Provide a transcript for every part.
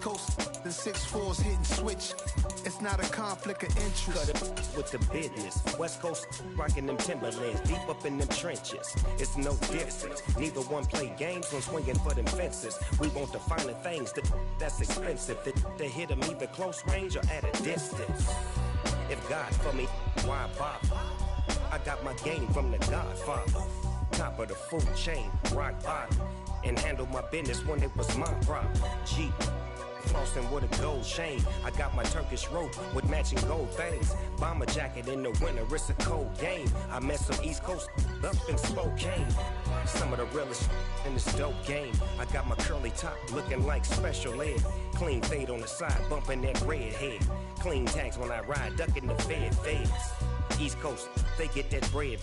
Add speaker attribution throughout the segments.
Speaker 1: Coast, the 6'4's hitting switch. It's not a conflict of interest.
Speaker 2: Cut it with the business. West Coast rocking them Timberlands, deep up in them trenches. It's no difference. Neither one play games when swinging for them fences. We want the finer things that's expensive. They hit them either close range or at a distance. If God for me, why bother? I got my game from the Godfather. Top of the food chain, rock bottom. And handle my business when it was my problem. Jeep, flossing with a gold chain. I got my Turkish rope with matching gold things. Bomber jacket in the winter, it's a cold game. I met some East Coast up in Spokane. Some of the realest in this dope game. I got my curly top looking like special ed. Clean fade on the side, bumping that red head. Clean tags when I ride, ducking the feds. East Coast, they get that bread.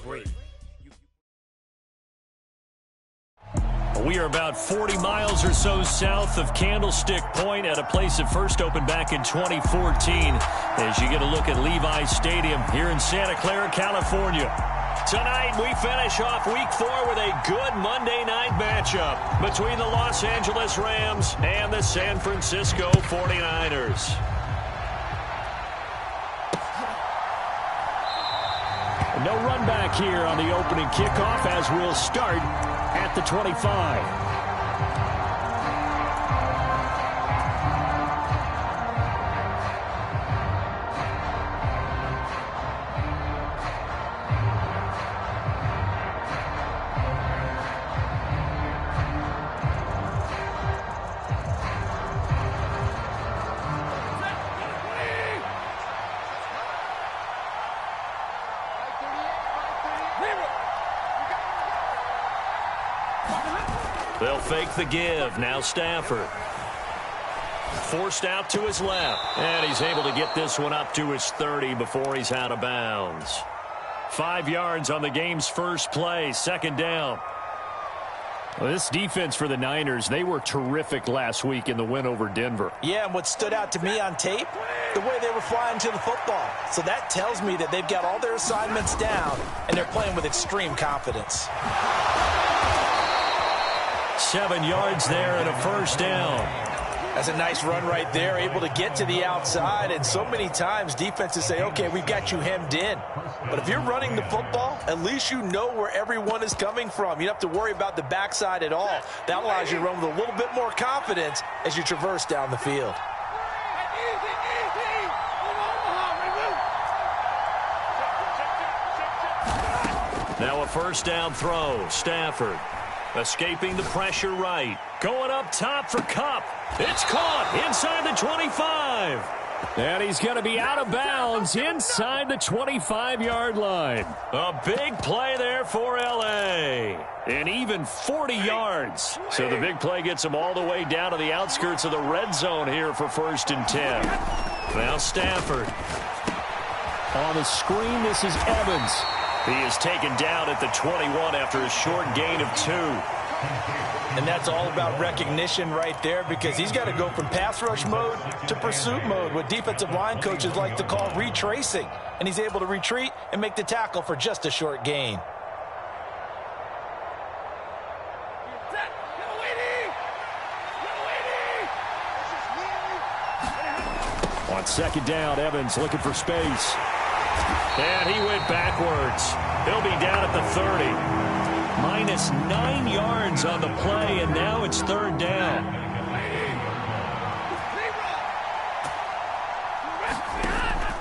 Speaker 3: We are about 40 miles or so south of Candlestick Point at a place that first opened back in 2014 as you get a look at Levi's Stadium here in Santa Clara, California. Tonight, we finish off Week 4 with a good Monday night matchup between the Los Angeles Rams and the San Francisco 49ers. No run back here on the opening kickoff as we'll start at the 25. They'll fake the give. Now Stafford. Forced out to his left. And he's able to get this one up to his 30 before he's out of bounds. 5 yards on the game's first play. Second down. Well, this defense for the Niners, they were terrific last week in the win over Denver.
Speaker 4: Yeah, and what stood out to me on tape, the way they were flying to the football. So that tells me that they've got all their assignments down, and they're playing with extreme confidence.
Speaker 3: 7 yards there and a first down.
Speaker 4: That's a nice run right there, able to get to the outside. And so many times defenses say, okay, we've got you hemmed in. But if you're running the football, at least you know where everyone is coming from. You don't have to worry about the backside at all. That allows you to run with a little bit more confidence as you traverse down the field.
Speaker 3: Now a first down throw. Stafford escaping the pressure right. Going up top for Kupp. It's caught inside the 25. And he's going to be out of bounds inside the 25-yard line. A big play there for L.A. And even 40 yards. So the big play gets him all the way down to the outskirts of the red zone here for 1st and 10. Now Stafford. On the screen, this is Evans. He is taken down at the 21 after a short gain of 2.
Speaker 4: And that's all about recognition right there, because he's got to go from pass rush mode to pursuit mode, what defensive line coaches like to call retracing. And he's able to retreat and make the tackle for just a short gain.
Speaker 3: On second down, Evans looking for space. And he went backwards. He'll be down at the 30. Minus 9 yards on the play, and now it's 3rd down.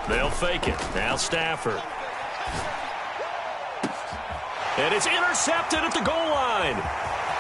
Speaker 3: They'll fake it. Now Stafford. And it's intercepted at the goal line.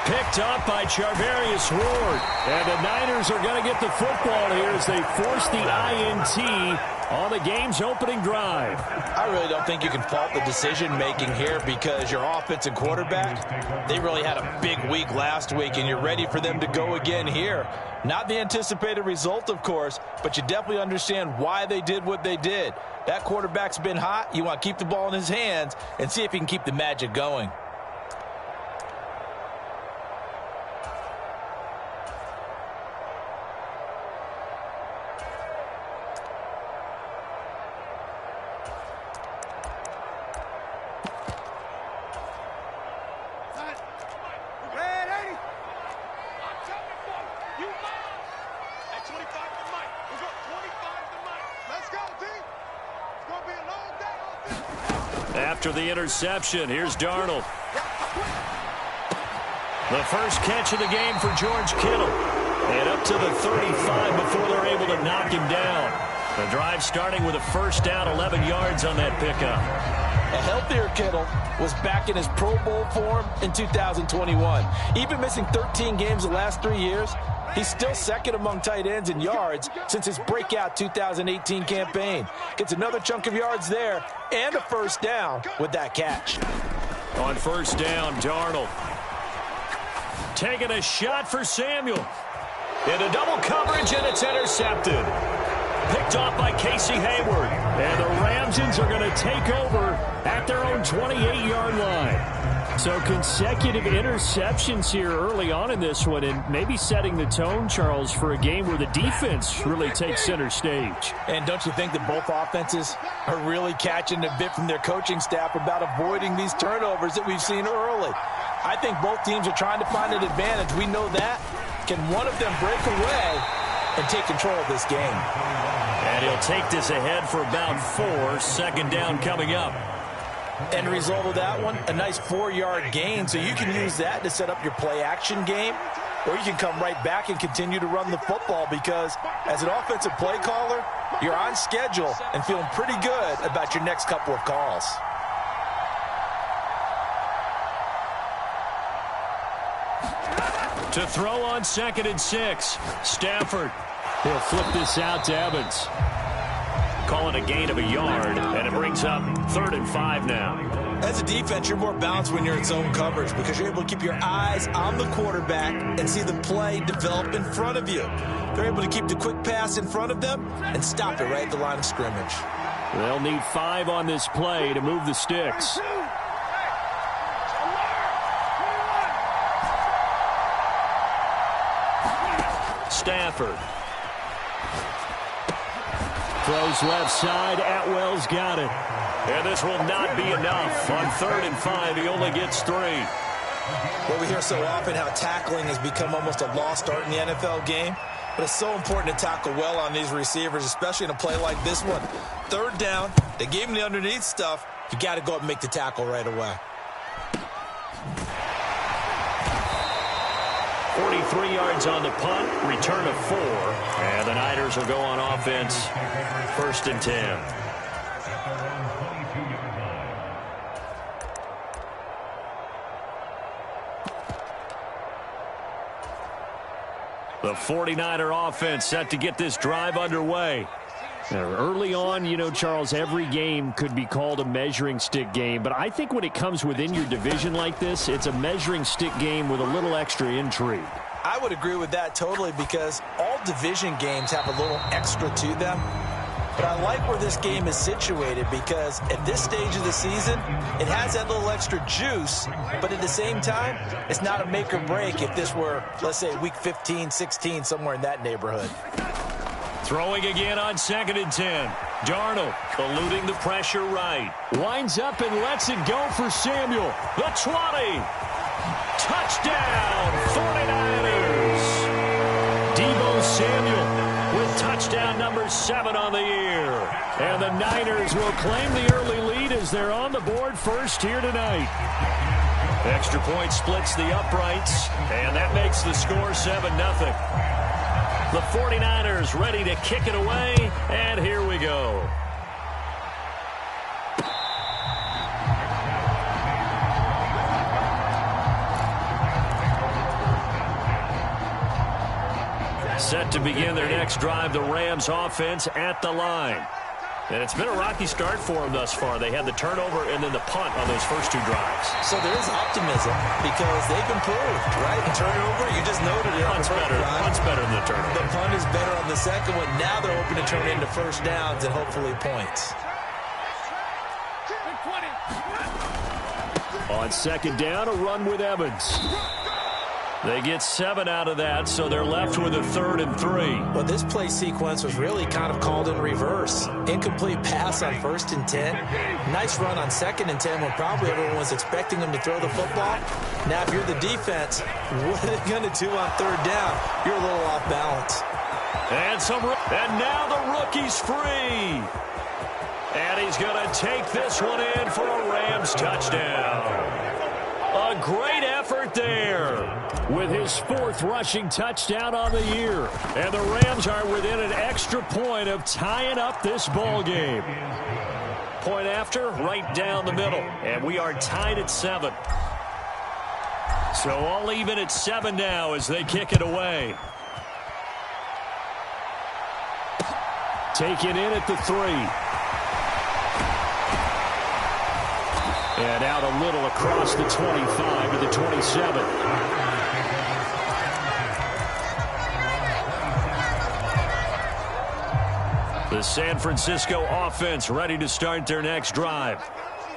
Speaker 3: Picked up by Charvarius Ward. And the Niners are going to get the football here as they force the INT on the game's opening drive.
Speaker 4: I really don't think you can fault the decision-making here, because your offense and quarterback, they really had a big week last week, and you're ready for them to go again here. Not the anticipated result, of course, but you definitely understand why they did what they did. That quarterback's been hot. You want to keep the ball in his hands and see if he can keep the magic going.
Speaker 5: At 25.
Speaker 3: After the interception, here's Darnold. The first catch of the game for George Kittle. And up to the 35 before they're able to knock him down. The drive starting with a first down, 11 yards on that pickup.
Speaker 4: A healthier Kittle was back in his Pro Bowl form in 2021. Even missing 13 games the last 3 years, he's still second among tight ends in yards since his breakout 2018 campaign. Gets another chunk of yards there and a first down with that catch.
Speaker 3: On first down, Darnold. Taking a shot for Samuel. Into double coverage, and it's intercepted. Picked off by Casey Hayward. And the Ramsons are going to take over at their own 28-yard line. So consecutive interceptions here early on in this one, and maybe setting the tone, Charles, for a game where the defense really takes center stage.
Speaker 4: And don't you think that both offenses are really catching a bit from their coaching staff about avoiding these turnovers that we've seen early? I think both teams are trying to find an advantage. We know that. Can one of them break away and take control of this game?
Speaker 3: And he'll take this ahead for about 4. Second down coming up.
Speaker 4: End result of that one, a nice 4-yard gain. So you can use that to set up your play-action game, or you can come right back and continue to run the football, because as an offensive play caller, you're on schedule and feeling pretty good about your next couple of calls.
Speaker 3: To throw on 2nd and 6. Stafford. He'll flip this out to Evans. Calling a gain of a yard, and it brings up 3rd and 5 now.
Speaker 4: As a defense, you're more balanced when you're in zone coverage because you're able to keep your eyes on the quarterback and see the play develop in front of you. They're able to keep the quick pass in front of them and stop it right at the line of scrimmage.
Speaker 3: They'll need 5 on this play to move the sticks. Stafford. Throws left side. Atwell's got it. And this will not be enough. On 3rd and 5, he only gets 3.
Speaker 4: Well, we hear so often how tackling has become almost a lost art in the NFL game. But it's so important to tackle well on these receivers, especially in a play like this one. 3rd down, they gave him the underneath stuff. You got to go up and make the tackle right away.
Speaker 3: 43 yards on the punt, return of 4, and the Niners will go on offense, 1st and 10. The 49er offense set to get this drive underway. Early on, you know, Charles, every game could be called a measuring stick game, but I think when it comes within your division like this, it's a measuring stick game with a little extra intrigue.
Speaker 4: I would agree with that totally, because all division games have a little extra to them. But I like where this game is situated, because at this stage of the season, it has that little extra juice, but at the same time, it's not a make or break if this were, let's say, week 15, 16, somewhere in that neighborhood.
Speaker 3: Throwing again on 2nd and 10. Darnold eluding the pressure right. Winds up and lets it go for Samuel. The 20. Touchdown, 49ers. Deebo Samuel with touchdown number 7 on the year. And the Niners will claim the early lead as they're on the board first here tonight. Extra point splits the uprights, and that makes the score 7-0. The 49ers ready to kick it away, and here we go. Set to begin their next drive, the Rams offense at the line. And it's been a rocky start for them thus far. They had the turnover and then the punt on those first 2 drives.
Speaker 4: So there is optimism because they've improved, right? The turnover, you just noted it.
Speaker 3: Punt's better. Punt's better than the turnover.
Speaker 4: The punt is better on the second one. Now they're hoping to turn it into first downs and hopefully points.
Speaker 3: On 2nd down, a run with Evans. They get 7 out of that, so they're left with a 3rd and 3.
Speaker 4: Well, this play sequence was really kind of called in reverse. Incomplete pass on 1st and 10. Nice run on 2nd and 10 when probably everyone was expecting them to throw the football. Now, if you're the defense, what are they going to do on 3rd down? You're a little off balance.
Speaker 3: And now the rookie's free. And he's going to take this one in for a Rams touchdown. A great effort there with his 4th rushing touchdown on the year. And the Rams are within an extra point of tying up this ball game. Point after, right down the middle. And we are tied at 7. So all even at 7 now as they kick it away. Taken in at the 3. And out a little across the 25 to the 27. The San Francisco offense ready to start their next drive.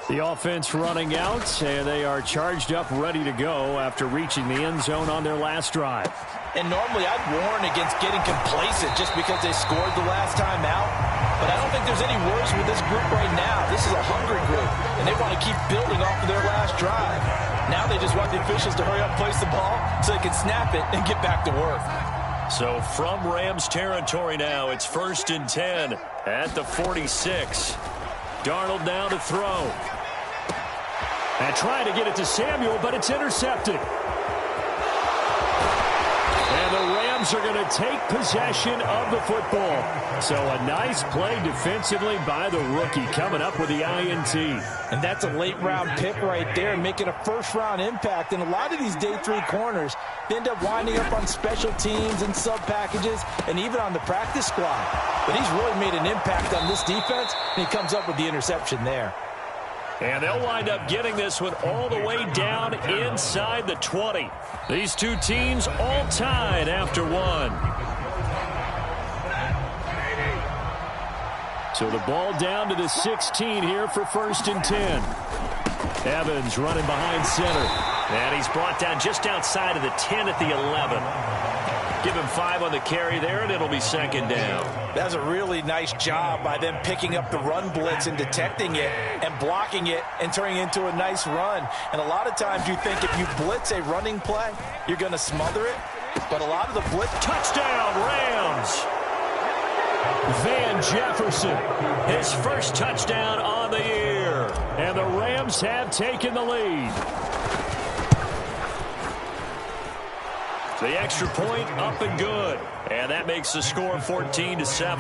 Speaker 3: The offense running out, and they are charged up, ready to go after reaching the end zone on their last drive.
Speaker 4: And normally I'd warn against getting complacent just because they scored the last time out. But I don't think there's any worries with this group right now. This is a hungry group, and they want to keep building off of their last drive. Now they just want the officials to hurry up, place the ball, so they can snap it and get back to work.
Speaker 3: So from Rams territory now, it's 1st and 10 at the 46. Darnold now to throw. And trying to get it to Samuel, but it's intercepted. And the Rams are going to take possession of the football. So a nice play defensively by the rookie coming up with the INT.
Speaker 4: And that's a late-round pick right there, making a first-round impact. And a lot of these day 3 corners end up winding up on special teams and sub-packages and even on the practice squad. But he's really made an impact on this defense, and he comes up with the interception there.
Speaker 3: And they'll wind up getting this one all the way down inside the 20. These two teams all tied after 1. So the ball down to the 16 here for 1st and 10. Evans running behind center. And he's brought down just outside of the 10 at the 11. Give him 5 on the carry there, and it'll be 2nd down.
Speaker 4: That's a really nice job by them picking up the run blitz and detecting it and blocking it and turning it into a nice run. And a lot of times you think if you blitz a running play, you're going to smother it. But a lot of the blitz...
Speaker 3: Touchdown, Rams! Van Jefferson, his first touchdown on the year. And the Rams have taken the lead. The extra point up and good. And that makes the score 14-7.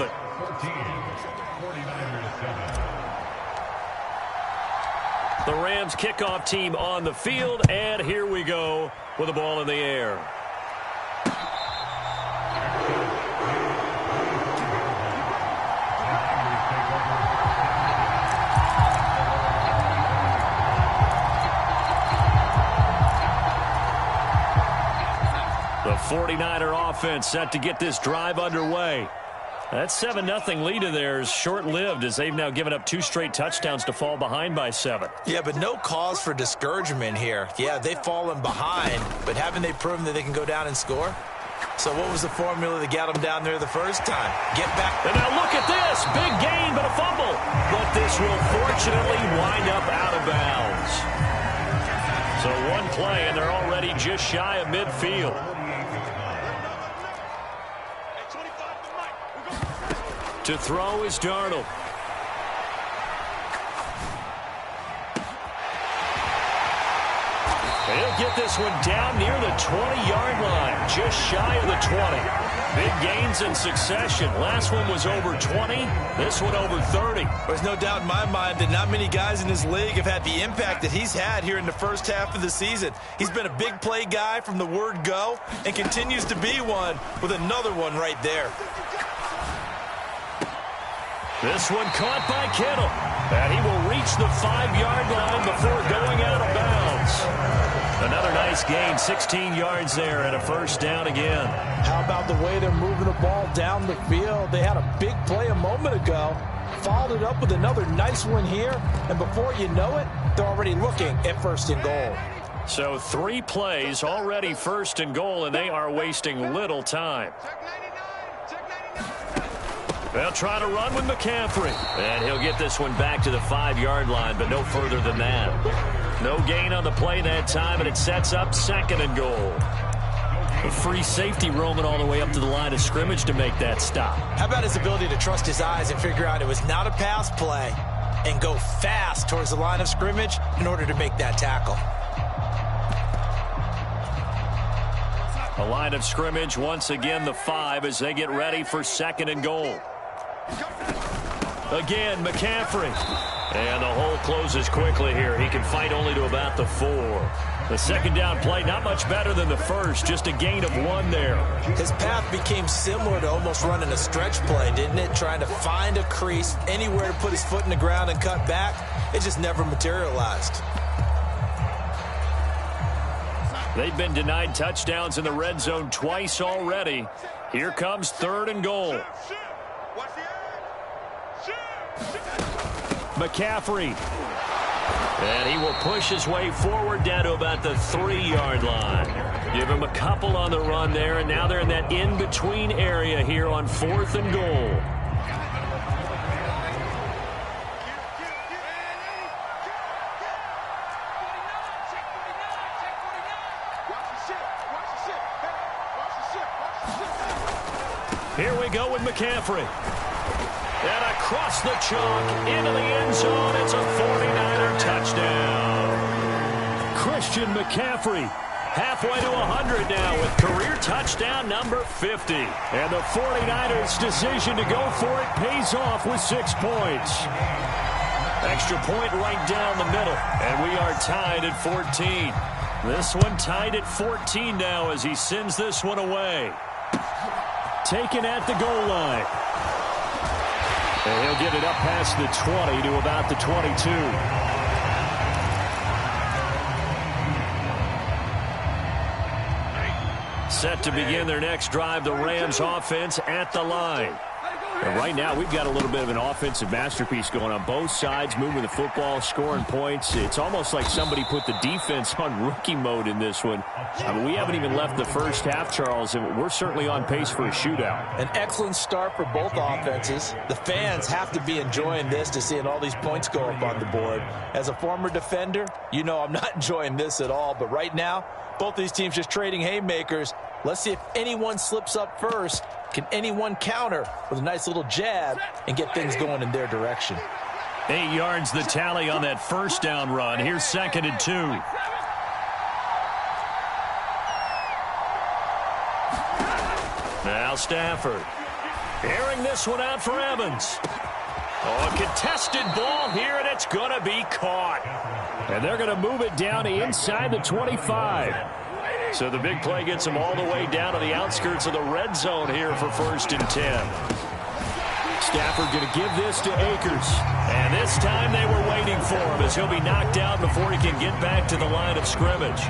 Speaker 3: The Rams kickoff team on the field. And here we go with the ball in the air. The 49er offense set to get this drive underway. That 7-0 lead of theirs short-lived as they've now given up 2 straight touchdowns to fall behind by 7.
Speaker 4: Yeah, but no cause for discouragement here. Yeah, they've fallen behind, but haven't they proven that they can go down and score? So what was the formula that got them down there the first time? Get back.
Speaker 3: And now look at this. Big gain, but a fumble. But this will fortunately wind up out of bounds. So 1 play, and they're already just shy of midfield. To throw is Darnold. He'll get this one down near the 20-yard line, just shy of the 20. Big gains in succession. Last one was over 20. This one over 30.
Speaker 4: There's no doubt in my mind that not many guys in this league have had the impact that he's had here in the first half of the season. He's been a big play guy from the word go and continues to be one with another one right there.
Speaker 3: This one caught by Kittle. And he will reach the 5-yard line before going out of bounds. Another nice gain, 16 yards there, and a first down again.
Speaker 4: How about the way they're moving the ball down the field? They had a big play a moment ago, followed it up with another nice one here, and before you know it, they're already looking at 1st and goal.
Speaker 3: So 3 plays already 1st and goal, and they are wasting little time. They'll try to run with McCaffrey. And he'll get this one back to the 5-yard line, but no further than that. No gain on the play that time, and it sets up 2nd and goal. A free safety roaming all the way up to the line of scrimmage to make that stop.
Speaker 4: How about his ability to trust his eyes and figure out it was not a pass play and go fast towards the line of scrimmage in order to make that tackle?
Speaker 3: A line of scrimmage, once again the 5 as they get ready for 2nd and goal. Again, McCaffrey. And the hole closes quickly here. He can fight only to about the 4. The 2nd down play, not much better than the first, just a gain of 1 there.
Speaker 4: His path became similar to almost running a stretch play, didn't it? Trying to find a crease, anywhere to put his foot in the ground and cut back. It just never materialized.
Speaker 3: They've been denied touchdowns in the red zone twice already. Here comes 3rd and goal. McCaffrey. And he will push his way forward down to about the 3-yard line. Give him a couple on the run there, and now they're in that in-between area here on 4th and goal. Here we go with McCaffrey. And across the chalk, into the end zone, it's a 49er touchdown. Christian McCaffrey, halfway to 100 now with career touchdown number 50. And the 49ers' decision to go for it pays off with 6 points. Extra point right down the middle, and we are tied at 14. This one tied at 14 now as he sends this one away. Taken at the goal line. And he'll get it up past the 20 to about the 22. Set to begin their next drive, the Rams offense at the line. And right now, we've got a little bit of an offensive masterpiece going on both sides, moving the football, scoring points. It's almost like somebody put the defense on rookie mode in this one. I mean, we haven't even left the first half, Charles, and we're certainly on pace for a shootout.
Speaker 4: An excellent start for both offenses. The fans have to be enjoying this to seeing all these points go up on the board. As a former defender, you know I'm not enjoying this at all. But right now, both these teams just trading haymakers. Let's see if anyone slips up first. Can anyone counter with a nice little jab and get things going in their direction?
Speaker 3: 8 yards the tally on that first down run. Here's 2nd and 2. Now Stafford. Airing this one out for Evans. Oh, a contested ball here, and it's going to be caught. And they're going to move it down inside the 25. So the big play gets them all the way down to the outskirts of the red zone here for 1st and 10. Stafford going to give this to Akers. And this time they were waiting for him as he'll be knocked out before he can get back to the line of scrimmage.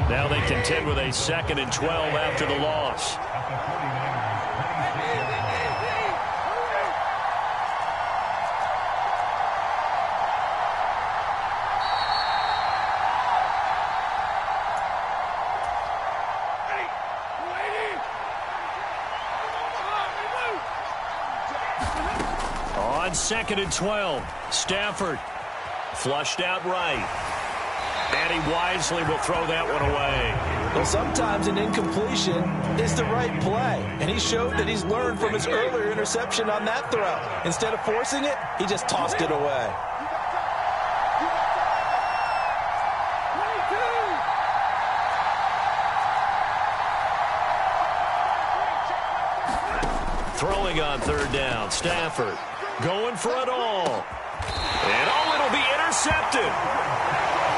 Speaker 3: Now they contend with a 2nd and 12 after the loss. On 2nd and 12, Stafford flushed out right. And he wisely will throw that one away.
Speaker 4: Well, sometimes an incompletion is the right play. And he showed that he's learned from his earlier interception on that throw. Instead of forcing it, he just tossed it away.
Speaker 3: Throwing on 3rd down, Stafford going for it all. And it'll be intercepted.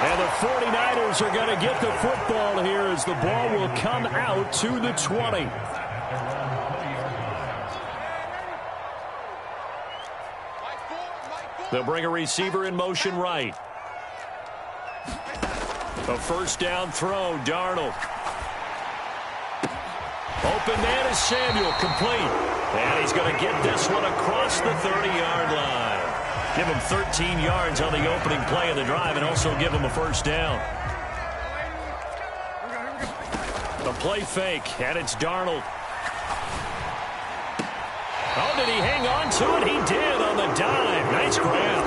Speaker 3: And the 49ers are going to get the football here as the ball will come out to the 20. They'll bring a receiver in motion right. A 1st down throw, Darnold. Open man is Samuel, complete. And he's going to get this one across the 30-yard line. Give him 13 yards on the opening play of the drive and also give him a 1st down. A play fake, and it's Darnold. Oh, did he hang on to it? He did on the dive. Nice grab.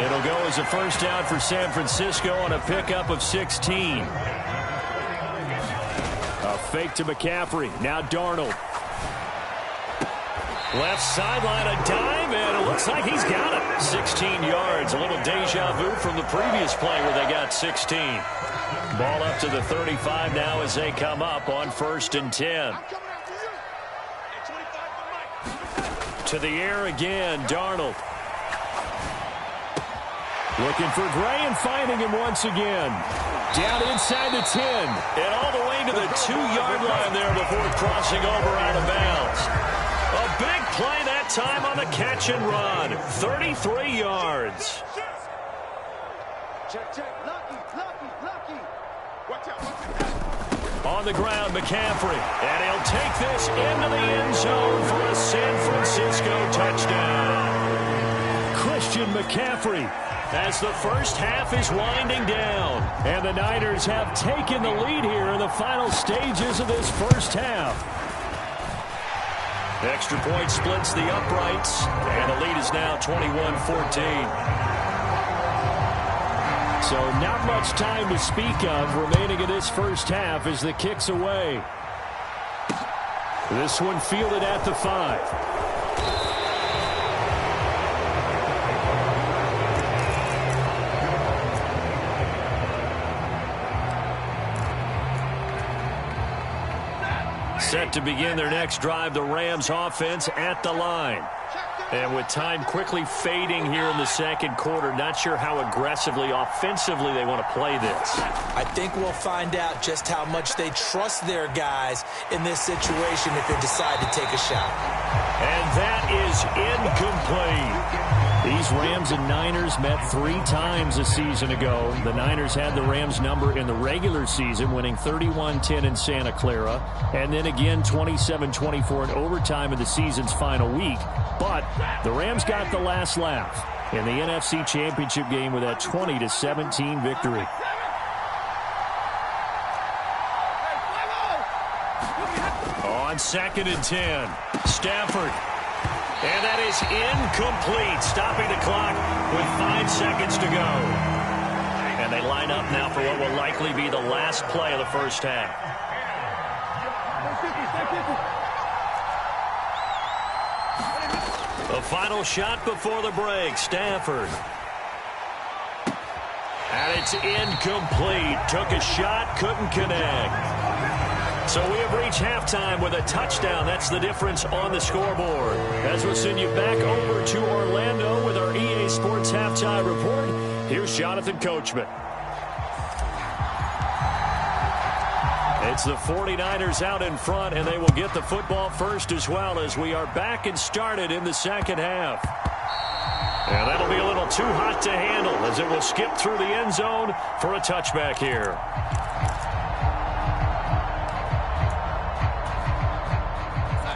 Speaker 3: It'll go as a 1st down for San Francisco on a pickup of 16. fake to McCaffrey. Now Darnold. Left sideline, a dime, and it looks like he's got it. 16 yards, a little deja vu from the previous play where they got 16. Ball up to the 35 now as they come up on 1st and 10. To the air again, Darnold. Looking for Gray and finding him once again. Down inside the 10. And all the way to the 2-yard line there before crossing over out of bounds. A big play that time on the catch and run. 33 yards.
Speaker 5: Check. Lucky. Watch out.
Speaker 3: On the ground, McCaffrey. And he'll take this into the end zone for a San Francisco touchdown. Christian McCaffrey, as the first half is winding down. And the Niners have taken the lead here in the final stages of this first half. Extra point splits the uprights, and the lead is now 21-14. So not much time to speak of remaining in this first half as the kick's away. This one fielded at the 5. Set to begin their next drive, the Rams offense at the line. And with time quickly fading here in the second quarter, not sure how aggressively, offensively they want to play this.
Speaker 4: I think we'll find out just how much they trust their guys in this situation if they decide to take a shot.
Speaker 3: And that is incomplete. These Rams and Niners met 3 times a season ago. The Niners had the Rams number in the regular season, winning 31-10 in Santa Clara, and then again 27-24 in overtime in the season's final week. But the Rams got the last laugh in the NFC Championship game with that 20-17 victory. On 2nd and 10, Stafford. And that is incomplete, stopping the clock with 5 seconds to go. And they line up now for what will likely be the last play of the first half. The final shot before the break, Stafford. And it's incomplete. Took a shot, couldn't connect. So we have reached halftime with a touchdown. That's the difference on the scoreboard. As we'll send you back over to Orlando with our EA Sports Halftime Report, here's Jonathan Coachman. It's the 49ers out in front, and they will get the football first as well as we are back and started in the second half. And that'll be a little too hot to handle as it will skip through the end zone for a touchback here.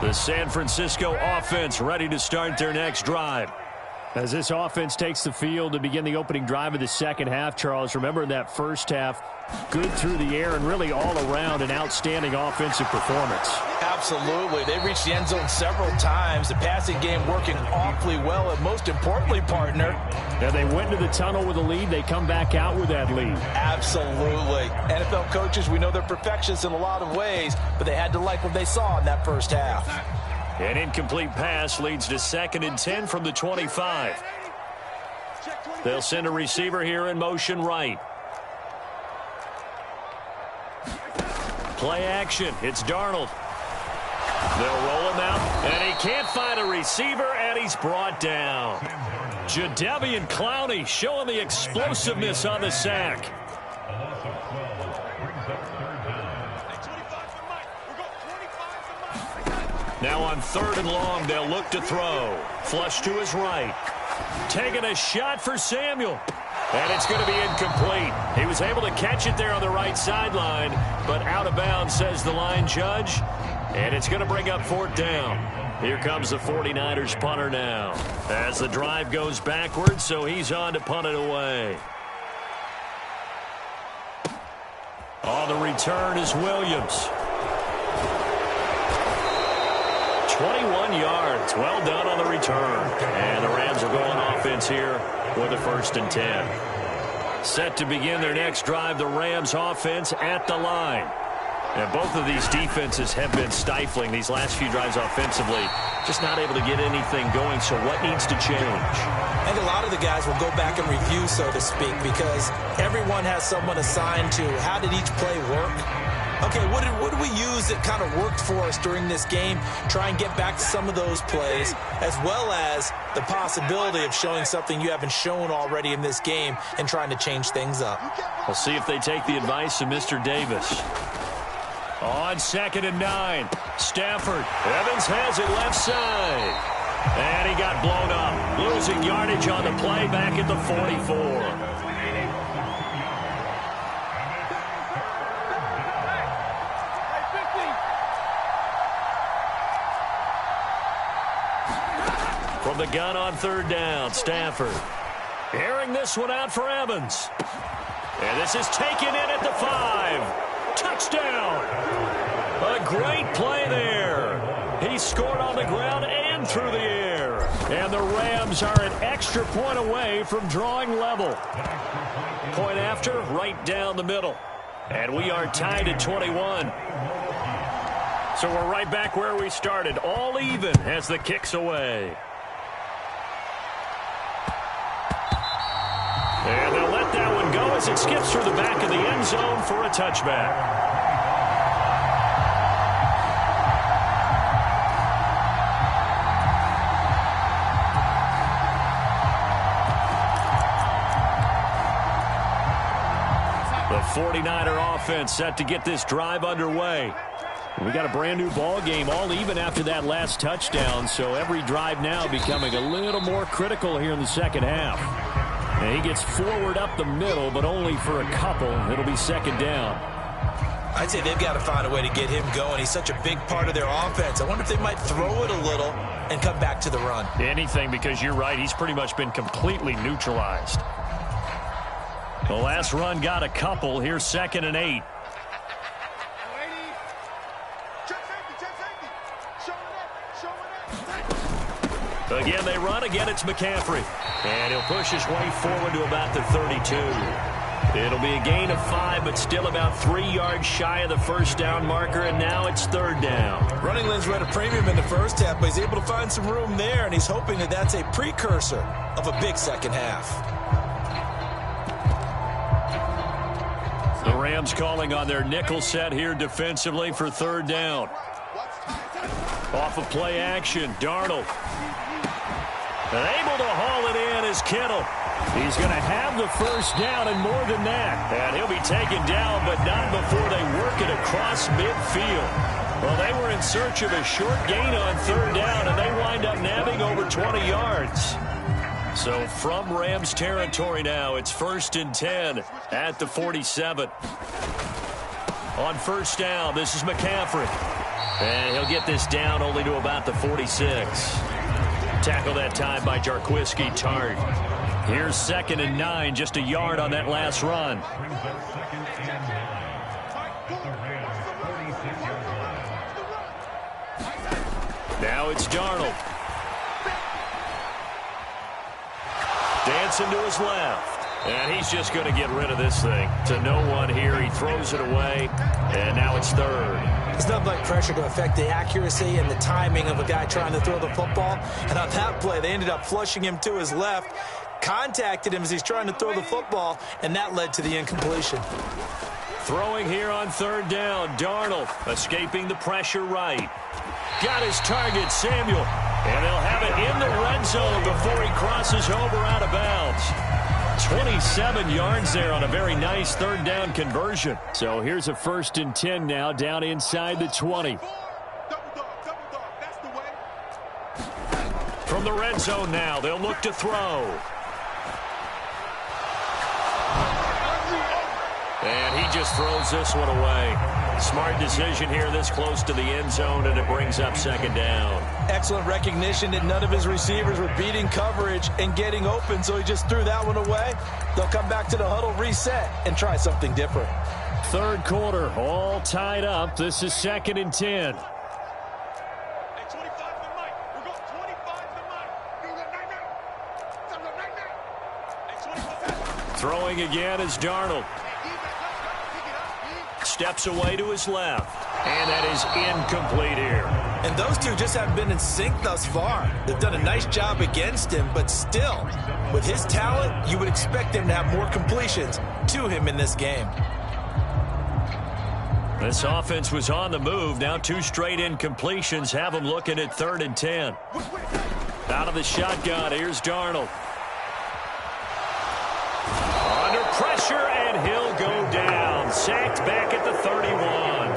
Speaker 3: The San Francisco offense ready to start their next drive. As this offense takes the field to begin the opening drive of the second half, Charles, remember in that first half, good through the air and really all around an outstanding offensive performance.
Speaker 4: Absolutely. They reached the end zone several times. The passing game working awfully well, and most importantly, partner.
Speaker 3: Now they went into the tunnel with a lead. They come back out with that lead.
Speaker 4: Absolutely. NFL coaches, we know they're perfectionists in a lot of ways, but they had to like what they saw in that first half.
Speaker 3: An incomplete pass leads to 2nd and 10 from the 25. They'll send a receiver here in motion right. Play action. It's Darnold. They'll roll him out, and he can't find a receiver, and he's brought down. Jadeveon Clowney showing the explosiveness on the sack. Now on 3rd and long, they'll look to throw. Flush to his right. Taking a shot for Samuel. And it's going to be incomplete. He was able to catch it there on the right sideline, but out of bounds, says the line judge. And it's going to bring up 4th down. Here comes the 49ers punter now. As the drive goes backwards, so he's on to punt it away. On the return is Williams. 21 yards. Well done on the return. And the Rams are going offense here with a 1st and 10. Set to begin their next drive, the Rams offense at the line. And both of these defenses have been stifling these last few drives offensively. Just not able to get anything going, so what needs to change?
Speaker 4: I think a lot of the guys will go back and review, so to speak, because everyone has someone assigned to how did each play work. Okay, what did we use that kind of worked for us during this game? Try and get back to some of those plays, as well as the possibility of showing something you haven't shown already in this game and trying to change things up.
Speaker 3: We'll see if they take the advice of Mr. Davis. On 2nd and 9, Stafford. Evans has it left side. And he got blown up. Losing yardage on the play back at the 44. From the gun on 3rd down, Stafford. Airing this one out for Evans. And this is taken in at the 5. Touchdown! A great play there. He scored on the ground and through the air. And the Rams are an extra point away from drawing level. Point after, right down the middle. And we are tied at 21. So we're right back where we started. All even as the kick's away. And they'll let that one go as it skips through the back of the end zone for a touchback. The 49er offense set to get this drive underway. We got a brand new ball game, all even after that last touchdown, so every drive now becoming a little more critical here in the second half. And he gets forward up the middle, but only for a couple. It'll be 2nd down.
Speaker 4: I'd say they've got to find a way to get him going. He's such a big part of their offense. I wonder if they might throw it a little and come back to the run.
Speaker 3: Anything, because you're right. He's pretty much been completely neutralized. The last run got a couple. Here's 2nd and 8. Again, they run. Again, it's McCaffrey. And he'll push his way forward to about the 32. It'll be a gain of 5, but still about 3 yards shy of the 1st down marker, and now it's 3rd down.
Speaker 4: Running lanes were at a premium in the first half, but he's able to find some room there, and he's hoping that that's a precursor of a big second half.
Speaker 3: The Rams calling on their nickel set here defensively for 3rd down. Off of play action, Darnold. And able to haul it in is Kittle. He's going to have the 1st down and more than that. And he'll be taken down, but not before they work it across midfield. Well, they were in search of a short gain on 3rd down, and they wind up nabbing over 20 yards. So from Rams territory now, it's 1st and 10 at the 47. On 1st down, this is McCaffrey. And he'll get this down only to about the 46. Tackle that time by Jarquiski Tart. Here's 2nd and 9, just a yard on that last run. Now it's Darnold. Dancing to his left. And he's just going to get rid of this thing. To no one here. He throws it away. And now it's 3rd.
Speaker 4: It's not like pressure to affect the accuracy and the timing of a guy trying to throw the football. And on that play, they ended up flushing him to his left. Contacted him as he's trying to throw the football. And that led to the incompletion.
Speaker 3: Throwing here on 3rd down. Darnold escaping the pressure right. Got his target, Samuel. And they'll have it in the red zone before he crosses over out of bounds. 27 yards there on a very nice 3rd down conversion. So here's a 1st and 10 now down inside the 20. From the red zone now, they'll look to throw. And he just throws this one away. Smart decision here this close to the end zone, and it brings up 2nd down.
Speaker 4: Excellent recognition that none of his receivers were beating coverage and getting open, so he just threw that one away. They'll come back to the huddle, reset, and try something different.
Speaker 3: 3rd quarter, all tied up. This is 2nd and 10. Throwing again is Darnold. steps away to his left. And that is incomplete here.
Speaker 4: And those two just haven't been in sync thus far. They've done a nice job against him, but still, with his talent, you would expect him to have more completions to him in this game.
Speaker 3: This offense was on the move. Now 2 straight incompletions have them looking at 3rd and 10. Out of the shotgun, here's Darnold. Under pressure, and he'll go down. Sacked back at the 31.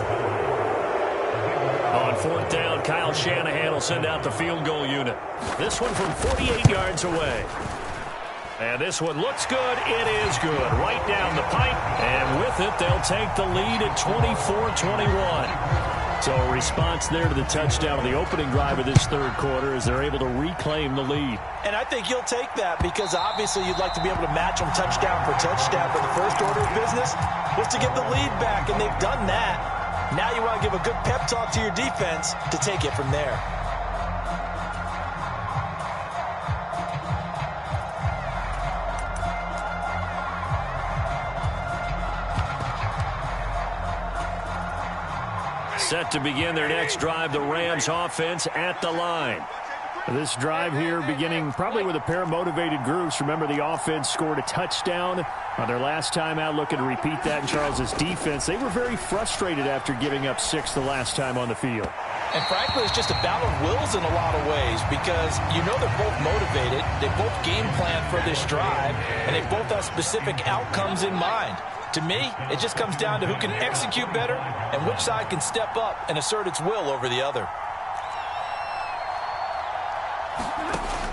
Speaker 3: On 4th down, Kyle Shanahan will send out the field goal unit. This one from 48 yards away. And this one looks good. It is good. Right down the pipe. And with it, they'll take the lead at 24-21. So a response there to the touchdown of the opening drive of this 3rd quarter as they're able to reclaim the lead.
Speaker 4: And I think you'll take that because obviously you'd like to be able to match them touchdown for touchdown, but the first order of business was to get the lead back, and they've done that. Now you want to give a good pep talk to your defense to take it from there.
Speaker 3: Set to begin their next drive, the Rams offense at the line.
Speaker 6: This drive here beginning probably with a pair of motivated groups. Remember, the offense scored a touchdown on their last time out, looking to repeat that in Charles's defense. They were very frustrated after giving up 6 the last time on the field.
Speaker 4: And frankly, it's just a battle of wills in a lot of ways because you know they're both motivated. They both game plan for this drive, and they both have specific outcomes in mind. To me, it just comes down to who can execute better and which side can step up and assert its will over the other.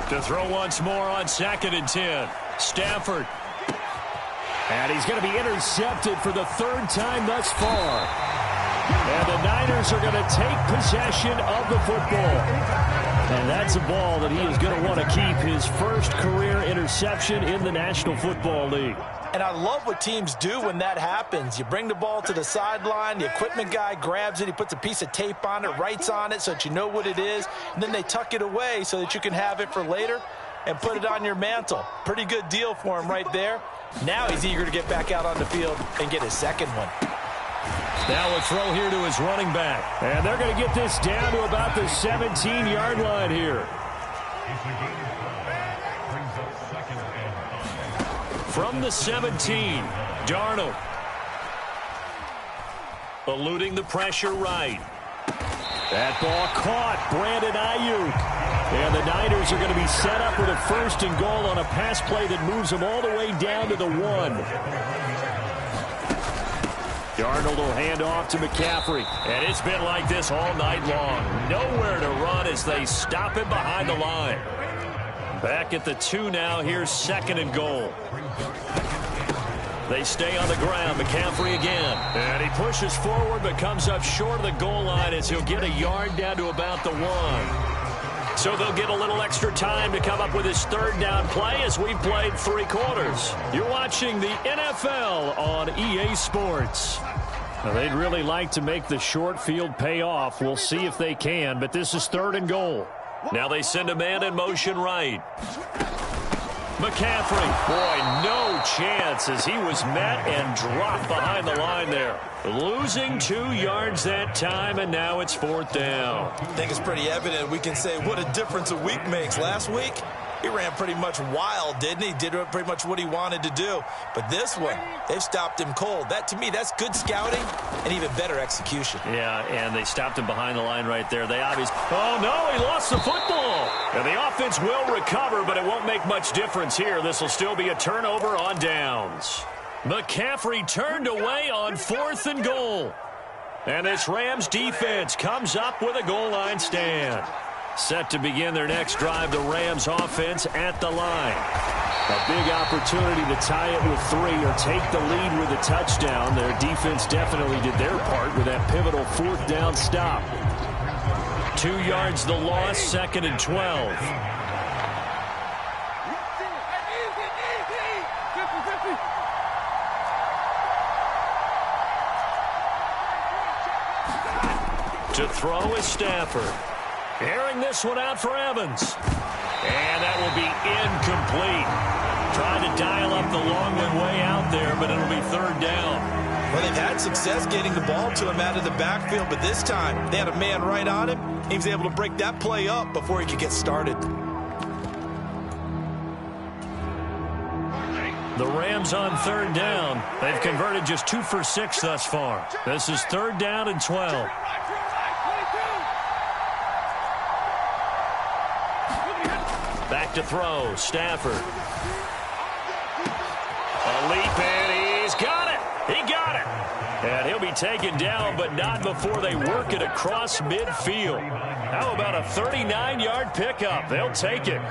Speaker 3: To throw once more on 2nd and 10. Stafford.
Speaker 6: And he's going to be intercepted for the 3rd time thus far. And the Niners are going to take possession of the football. And that's a ball that he is going to want to keep, his first career interception in the National Football League.
Speaker 4: And I love what teams do when that happens. You bring the ball to the sideline, the equipment guy grabs it, he puts a piece of tape on it, writes on it so that you know what it is, and then they tuck it away so that you can have it for later and put it on your mantle. Pretty good deal for him right there. Now he's eager to get back out on the field and get his second one.
Speaker 3: Now a throw here to his running back.
Speaker 6: And they're going to get this down to about the 17-yard line here.
Speaker 3: From the 17, Darnold. Eluding the pressure right.
Speaker 6: That ball caught, Brandon Ayuk. And the Niners are going to be set up with a 1st and goal on a pass play that moves them all the way down to the 1. Darnold will hand off to McCaffrey.
Speaker 3: And it's been like this all night long. Nowhere to run as they stop him behind the line. Back at the 2 now. Here's 2nd and goal. They stay on the ground. McCaffrey again. And he pushes forward but comes up short of the goal line as he'll get a yard down to about the 1. So they'll get a little extra time to come up with his 3rd down play as we've played 3 quarters. You're watching the NFL on EA Sports.
Speaker 6: Now, they'd really like to make the short field pay off. We'll see if they can, but this is 3rd and goal.
Speaker 3: Now they send a man in motion right. McCaffrey, boy, no chance as he was met and dropped behind the line there. Losing 2 yards that time, and now it's 4th down.
Speaker 4: I think it's pretty evident. We can say what a difference a week makes. Last week, he ran pretty much wild, didn't he? Did pretty much what he wanted to do. But this one, they've stopped him cold. That, to me, that's good scouting and even better execution.
Speaker 3: Yeah, and they stopped him behind the line right there. They obviously... Oh, no, he lost the football. And the offense will recover, but it won't make much difference here. This will still be a turnover on downs. McCaffrey turned away on 4th and goal. And this Rams defense comes up with a goal line stand. Set to begin their next drive, the Rams offense at the line.
Speaker 6: A big opportunity to tie it with 3 or take the lead with a touchdown. Their defense definitely did their part with that pivotal 4th down stop.
Speaker 3: 2 yards the loss, 2nd and 12. To throw is Stafford. Airing this one out for Evans. And that will be incomplete. Trying to dial up the long one way out there, but it'll be 3rd down.
Speaker 4: Well, they've had success getting the ball to him out of the backfield, but this time they had a man right on him. He was able to break that play up before he could get started.
Speaker 3: The Rams on third down. They've converted just 2 for 6 thus far. This is 3rd down and 12. Back to throw. Stafford. A leap, and he's got it. He got it. And he'll be taken down, but not before they work it across midfield. How about a 39-yard pickup? They'll take it.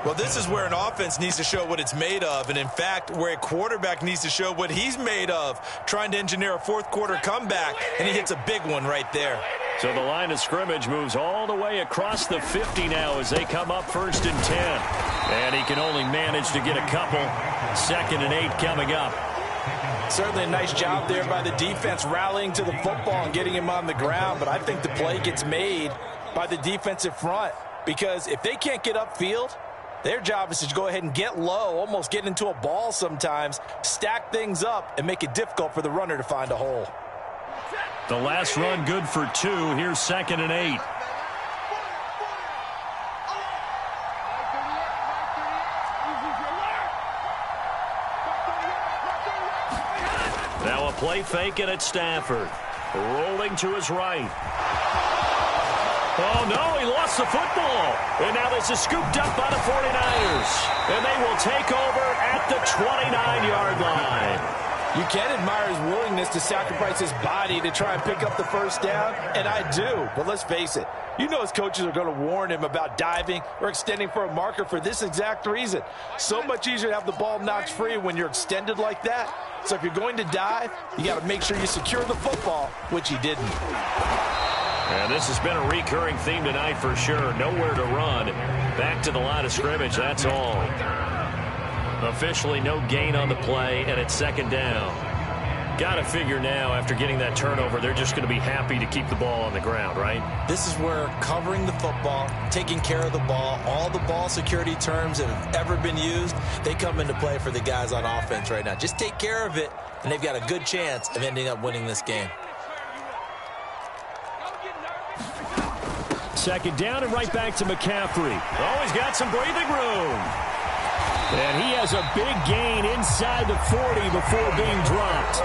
Speaker 4: Well, this is where an offense needs to show what it's made of, and in fact, where a quarterback needs to show what he's made of, trying to engineer a fourth-quarter comeback, and he hits a big one right there.
Speaker 3: So the line of scrimmage moves all the way across the 50 now as they come up 1st and 10. And he can only manage to get a couple. 2nd and 8 coming up.
Speaker 4: Certainly a nice job there by the defense rallying to the football and getting him on the ground, but I think the play gets made by the defensive front, because if they can't get upfield, their job is to go ahead and get low, almost get into a ball sometimes, stack things up, and make it difficult for the runner to find a hole.
Speaker 3: The last run good for 2. Here's 2nd and 8. Now a play fake and it's Stafford. Rolling to his right. Oh, no, he lost the football. And now this is scooped up by the 49ers. And they will take over at the 29-yard line.
Speaker 4: You can admire his willingness to sacrifice his body to try and pick up the first down, and I do. But let's face it, you know his coaches are going to warn him about diving or extending for a marker for this exact reason. So much easier to have the ball knocked free when you're extended like that. So if you're going to dive, you got to make sure you secure the football, which he didn't.
Speaker 3: And this has been a recurring theme tonight for sure. Nowhere to run. Back to the line of scrimmage, that's all. Officially no gain on the play, and it's 2nd down. Got to figure now, after getting that turnover, they're just going to be happy to keep the ball on the ground, right?
Speaker 4: This is where covering the football, taking care of the ball, all the ball security terms that have ever been used, they come into play for the guys on offense right now. Just take care of it, and they've got a good chance of ending up winning this game.
Speaker 3: 2nd down and right back to McCaffrey. Oh, he's got some breathing room. And he has a big gain inside the 40 before being dropped.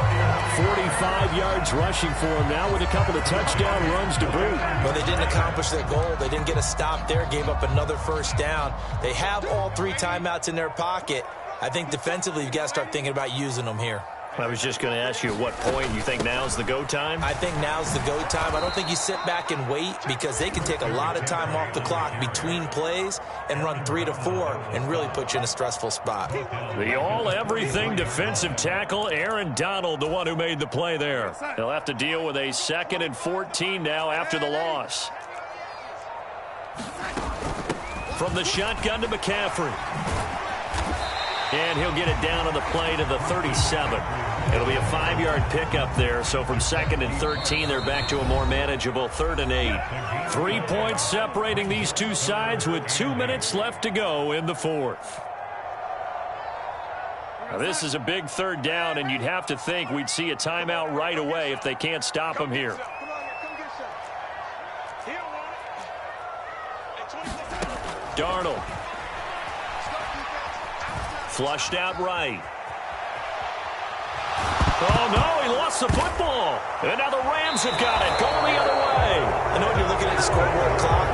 Speaker 3: 45 yards rushing for him now with a couple of touchdown runs to boot.
Speaker 4: Well, they didn't accomplish their goal. They didn't get a stop there, gave up another first down. They have all 3 timeouts in their pocket. I think defensively you've got to start thinking about using them here.
Speaker 3: I was just going to ask you at what point you think now's the go time?
Speaker 4: I think now's the go time. I don't think you sit back and wait, because they can take a lot of time off the clock between plays and run 3 to 4 and really put you in a stressful spot.
Speaker 3: The all-everything defensive tackle, Aaron Donald, the one who made the play there. He'll have to deal with a 2nd and 14 now after the loss. From the shotgun to McCaffrey. And he'll get it down on the play to the 37. It'll be a 5-yard pickup there. So from 2nd and 13, they're back to a more manageable 3rd and 8. 3 points separating these two sides with 2 minutes left to go in the 4th. Now this is a big 3rd down, and you'd have to think we'd see a timeout right away if they can't stop him here. Darnold. Flushed out right. Oh, no, he lost the football. And now the Rams have got it, going the other way.
Speaker 4: I know when you're looking at the scoreboard clock,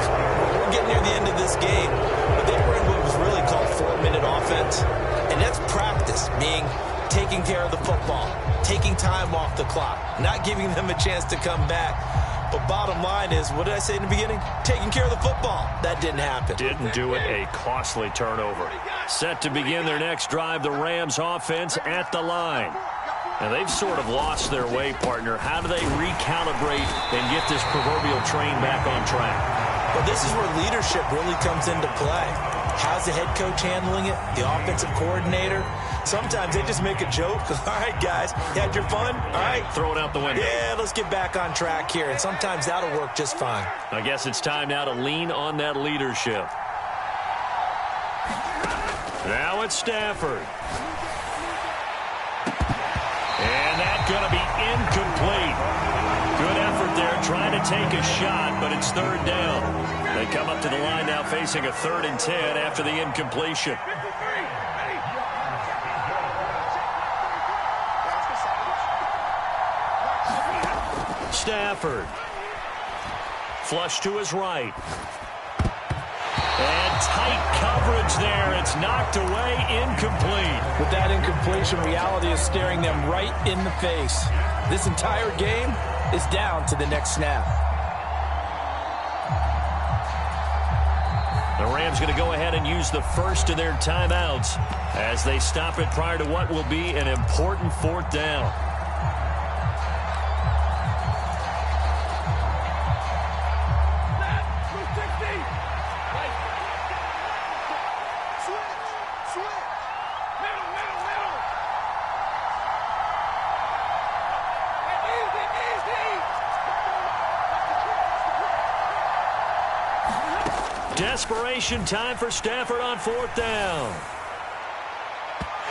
Speaker 4: we're getting near the end of this game, but they were in what was really called 4-minute offense. And that's practice, meaning taking care of the football, taking time off the clock, not giving them a chance to come back. But bottom line is, what did I say in the beginning? Taking care of the football. That didn't happen.
Speaker 3: Didn't do it. A costly turnover. Set to begin their next drive, the Rams offense at the line. And they've sort of lost their way, partner. How do they recalibrate and get this proverbial train back on track?
Speaker 4: Well, this is where leadership really comes into play. How's the head coach handling it? The offensive coordinator? Sometimes they just make a joke. All right, guys, you had your fun? All right.
Speaker 3: Throw it out the window.
Speaker 4: Yeah, let's get back on track here. And sometimes that'll work just fine.
Speaker 3: I guess it's time now to lean on that leadership. Now it's Stafford. And that's going to be to take a shot, but it's third down. They come up to the line now facing a 3rd and 10 after the incompletion. Stafford. Flush to his right. And tight coverage there. It's knocked away, incomplete.
Speaker 4: With that incompletion, reality is staring them right in the face. This entire game is down to the next snap.
Speaker 3: The Rams going to go ahead and use the first of their timeouts as they stop it prior to what will be an important 4th down. Desperation time for Stafford on 4th down.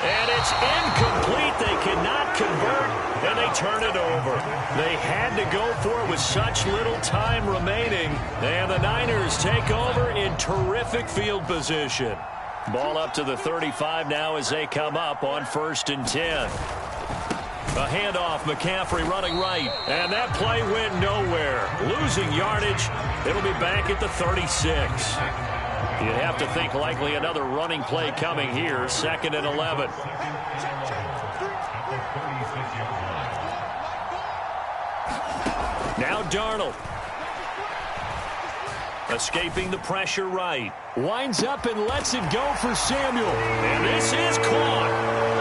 Speaker 3: And it's incomplete. They cannot convert, and they turn it over. They had to go for it with such little time remaining. And the Niners take over in terrific field position. Ball up to the 35 now as they come up on 1st and 10. A handoff, McCaffrey running right, and that play went nowhere. Losing yardage, it'll be back at the 36. You'd have to think likely another running play coming here, 2nd and 11. Now Darnold. Escaping the pressure right.
Speaker 6: Winds up and lets it go for Samuel.
Speaker 3: And this is caught.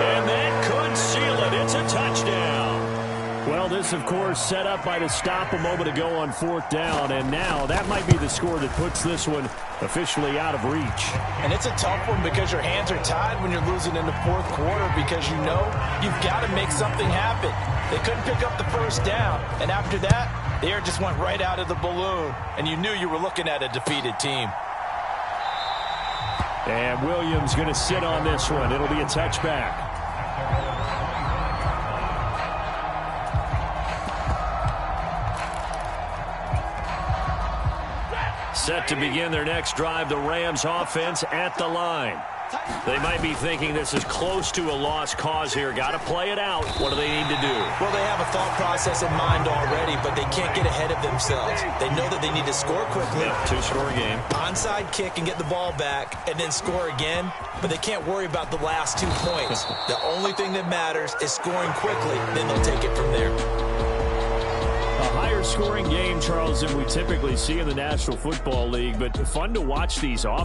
Speaker 3: And that could seal it. It's a touchdown.
Speaker 6: Well, this, of course, set up by the stop a moment ago on 4th down. And now that might be the score that puts this one officially out of reach.
Speaker 4: And it's a tough one because your hands are tied when you're losing in the 4th quarter because you know you've got to make something happen. They couldn't pick up the 1st down. And after that, the air just went right out of the balloon, and you knew you were looking at a defeated team.
Speaker 6: And Williams going to sit on this one. It'll be a touchback.
Speaker 3: Set to begin their next drive, the Rams offense at the line. They might be thinking this is close to a lost cause here. Got to play it out. What do they need to do?
Speaker 4: Well, they have a thought process in mind already, but they can't get ahead of themselves. They know that they need to score quickly.
Speaker 3: Yep, 2-score game.
Speaker 4: Onside kick and get the ball back and then score again, but they can't worry about the last 2 points. The only thing that matters is scoring quickly, then they'll take it from there.
Speaker 6: A higher scoring game, Charles, than we typically see in the National Football League, but fun to watch these offenses.